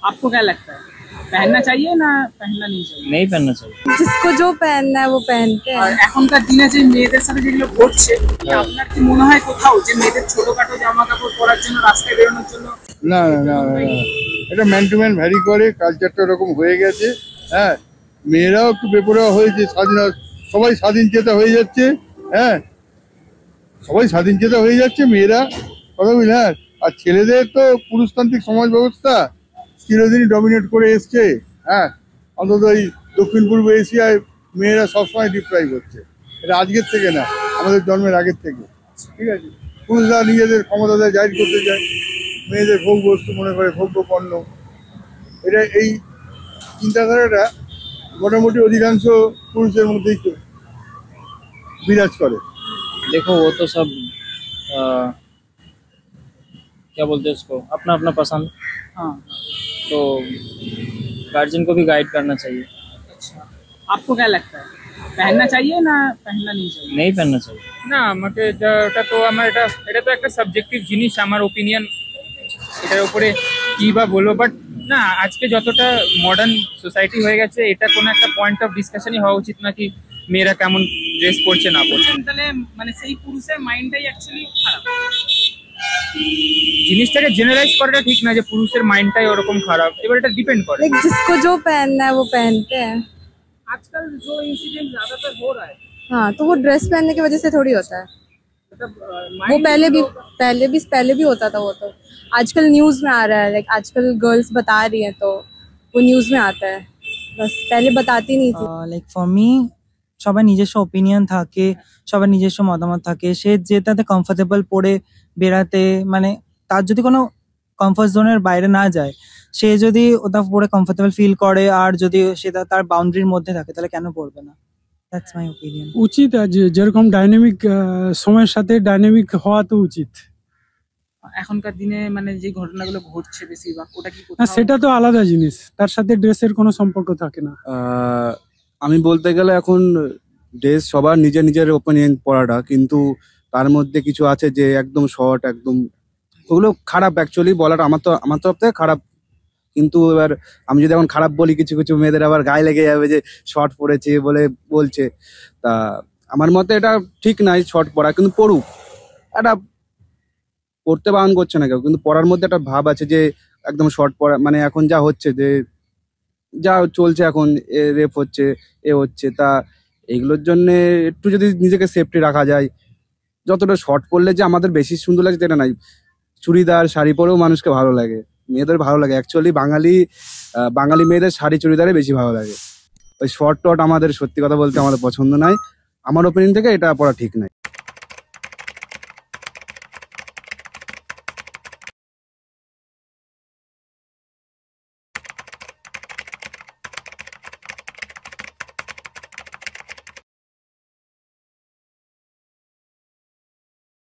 आपको क्या लगता है, पहनना चाहिए ना पहनना नहीं चाहिए? नहीं पहनना चाहिए। जिसको जो पहनना है वो पहनते আর हैं। এখনকার দিনে যে মেয়েদের সাথে যেগুলো ঘটছে, আপনার কি মনে হয় কোথাও যে মেয়েদের ছোটখাটো জামা কাপড় পরার জন্য, রাস্তায় বেরোনোর জন্য? না না না না, না। এটা ম্যান টু ম্যান ভ্যারি করে, কালচারটা এরকম হয়ে গেছে। হ্যাঁ, মেয়েরাও একটু বেপরোয়া হয়েছে, সবাই স্বাধীন চেতা হয়ে যাচ্ছে। হ্যাঁ, সবাই স্বাধীন চেতা হয়ে যাচ্ছে, মেয়েরা কথা বুঝলেন। হ্যাঁ, আর ছেলেদের তো পুরুষতান্ত্রিক সমাজ ব্যবস্থা চিরদিনই ডমিনেট করে এসছে। হ্যাঁ, অন্তত এই দক্ষিণ পূর্ব এশিয়ায় মেয়েরা সবসময় ডিপ্রাইভ হচ্ছে। এটা আজকের থেকে না, আমাদের জন্মের আগের থেকে। ঠিক আছে, পুরুষরা নিজেদের ক্ষমতা জাহির করতে চায়, মেয়েদের ভোগ বস্তু মনে করে, ভোগ্য পণ্য। এটা এই চিন্তাধারাটা মোটামুটি অধিকাংশ পুরুষের মধ্যেই তো বিরাজ করে। देखो वो तो सब आ, क्या बोलते हैं उसको, अपना अपना पसंद। हाँ। तो गार्जियन को भी गाइड करना चाहिए। अच्छा, आपको क्या लगता है, पहनना चाहिए ना पहनना नहीं चाहिए? नहीं पहनना चाहिए। না আমাকে ওটা তো আমার এটা তো একটা সাবজেক্টিভ জিনিস, আমার ওপিনিয়ন এটার উপরে কি বা বলবো। বাট না, আজকে যতটা মডার্ন সোসাইটি হয়ে গেছে, এটা কোনো একটা পয়েন্ট অফ ডিসকাশনই হওয়া উচিত না কি মেয়েরা কেমন ড্রেস পরছে না পরছে। তাহলে মানে সেই পুরুষের মাইন্ডটাই অ্যাকচুয়ালি খারাপ। জিনিসটাকে জেনারেলাইজ করাটা ঠিক না যে পুরুষের মাইন্ডটাই ওরকম খারাপ, এবার এটা ডিপেন্ড করে। लाइक जिसको जो पहनना है वो पहनते हैं। आजकल जो इंसिडेंट ज्यादातर हो रहा है, हाँ, तो वो ड्रेस पहनने की वजह से थोड़ी होता है। मतलब वो पहले भी होता था। वो तो आजकल न्यूज में आ रहा है, लाइक आजकल गर्ल्स बता रही हैं तो वो न्यूज में आता है, बस पहले बताती नहीं थी। লাইক ফর মি, সবার নিজস্ব ওপিনিয়ন থাকে, সবার নিজস্ব মতামত থাকে। সে যেটাতে কমফোর্টেবল পড়ে বেড়াতে, মানে তার যদি কোনো কমফোর্ট জোনের বাইরে না যায়, সে যদি ওটা পড়ে কমফোর্টেবল ফিল করে আর যদি সেটা তার বাউন্ডারির মধ্যে থাকে, তাহলে কেন পড়বে না? That's my opinion. উচিত, যেরকম ডাইনামিক সময়ের সাথে ডাইনামিক হওয়া তো উচিত। এখনকার দিনে মানে যে ঘটনাগুলো ঘটছে বেশিরভাগ, ওটা কি না, সেটা তো আলাদা জিনিস, তার সাথে ড্রেসের কোনো সম্পর্ক থাকে না। আমি বলতে গেলে এখন ড্রেস সবার নিজের নিজের ওপিনিয়ন পড়াটা, কিন্তু তার মধ্যে কিছু আছে যে একদম শর্ট, একদম ওগুলো খারাপ অ্যাকচুয়ালি বলাটা আমার তরফ থেকে খারাপ। কিন্তু এবার আমি যদি এখন খারাপ বলি, কিছু কিছু মেয়েদের আবার গায়ে লেগে যাবে যে শর্ট পরেছে বলে বলছে। তা আমার মতে এটা ঠিক নাই শর্ট পরা, কিন্তু পড়ুক। এটা পড়তে বারণ করছে না কেউ, কিন্তু পড়ার মধ্যে একটা ভাব আছে যে একদম শর্ট পরা, মানে এখন যা হচ্ছে, যে যা চলছে এখন, রেপ হচ্ছে, এ হচ্ছে, তা এইগুলোর জন্য একটু যদি নিজেকে সেফটি রাখা যায়। যতটা শর্ট পরলে যে আমাদের বেশি সুন্দর লাগে সেটা নাই, চুড়িদার শাড়ি পরেও মানুষকে ভালো লাগে, মেয়েদের ভালো লাগে। অ্যাকচুয়ালি বাঙালি মেয়েদের শাড়ি চুড়িদারে বেশি ভালো লাগে। ওই শর্ট টট আমাদের সত্যি কথা বলতে আমাদের পছন্দ নয়। আমার ওপিনিয়ন থেকে এটা পরা ঠিক নাই।